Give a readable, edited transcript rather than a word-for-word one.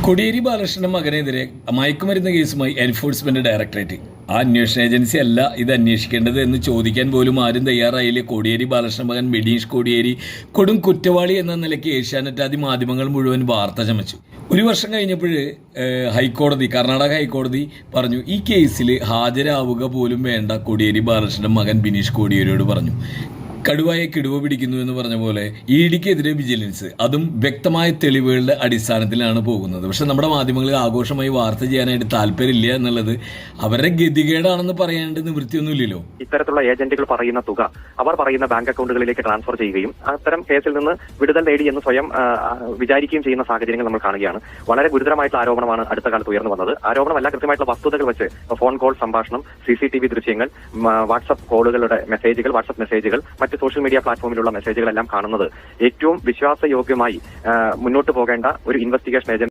കോടിയേരി ബാലകൃഷ്ണന്റെ മകനെതിരെ മയക്കുമരുന്ന് കേസുമായി എൻഫോഴ്സ്മെന്റ് ഡയറക്ടറേറ്റ്. ആ അന്വേഷണ ഏജൻസി അല്ല ഇത് അന്വേഷിക്കേണ്ടത് എന്ന് ചോദിക്കാൻ പോലും ആരും തയ്യാറായില്ല. കോടിയേരി ബാലകൃഷ്ണൻ മകൻ ബിനീഷ് കോടിയേരി കൊടും കുറ്റവാളി എന്ന നിലയ്ക്ക് ഏഷ്യാനെറ്റ് ആദ്യ മാധ്യമങ്ങൾ മുഴുവൻ വാർത്ത ചമച്ചു. ഒരു വർഷം കഴിഞ്ഞപ്പോൾ കർണാടക ഹൈക്കോടതി പറഞ്ഞു ഈ കേസിൽ ഹാജരാവുക പോലും വേണ്ട കോടിയേരി ബാലകൃഷ്ണന്റെ മകൻ ബിനീഷ് കോടിയേരിയോട് പറഞ്ഞു. കടുവായെ കിടുവ പിടിക്കുന്നു എന്ന് പറഞ്ഞ പോലെ ഇഡിക്കെതിരെ വിജിലൻസ്, അതും വ്യക്തമായ തെളിവുകളുടെ അടിസ്ഥാനത്തിലാണ് പോകുന്നത്. പക്ഷെ നമ്മുടെ മാധ്യമങ്ങൾ ആഘോഷമായി വാർത്ത ചെയ്യാനായിട്ട് താല്പര്യമില്ല എന്നുള്ളത് അവരുടെ ഗതികേടാണെന്ന് പറയാണ്ട് നിവൃത്തിയൊന്നുമില്ലല്ലോ. ഇത്തരത്തിലുള്ള ഏജന്റുകൾ പറയുന്ന തുക അവർ പറയുന്ന ബാങ്ക് അക്കൗണ്ടുകളിലേക്ക് ട്രാൻസ്ഫർ ചെയ്യുകയും അത്തരം കേസിൽ നിന്ന് വിടുതൽ നേടി എന്ന് സ്വയം വിചാരിക്കുകയും ചെയ്യുന്ന സാഹചര്യങ്ങൾ നമ്മൾ കാണുകയാണ്. വളരെ ഗുരുതരമായിട്ടുള്ള ആരോപണമാണ് അടുത്ത കാലത്ത് ഉയർന്നു വന്നത്. ആരോപണമല്ല, കൃത്യമായിട്ടുള്ള വസ്തുതകൾ വെച്ച് ഫോൺ കോൾ സംഭാഷണം, CCTV ദൃശ്യങ്ങൾ, വാട്സ്ആപ്പ് കോളുകളുടെ മെസ്സേജുകൾ, വാട്സ്ആപ്പ് മെസ്സേജുകൾ, സോഷ്യൽ മീഡിയ പ്ലാറ്റ്ഫോമിലുള്ള മെസ്സേജുകളെല്ലാം കാണുന്നത് ഏറ്റവും വിശ്വാസയോഗ്യമായി മുന്നോട്ട് പോകേണ്ട ഒരു ഇൻവെസ്റ്റിഗേഷൻ ഏജൻസി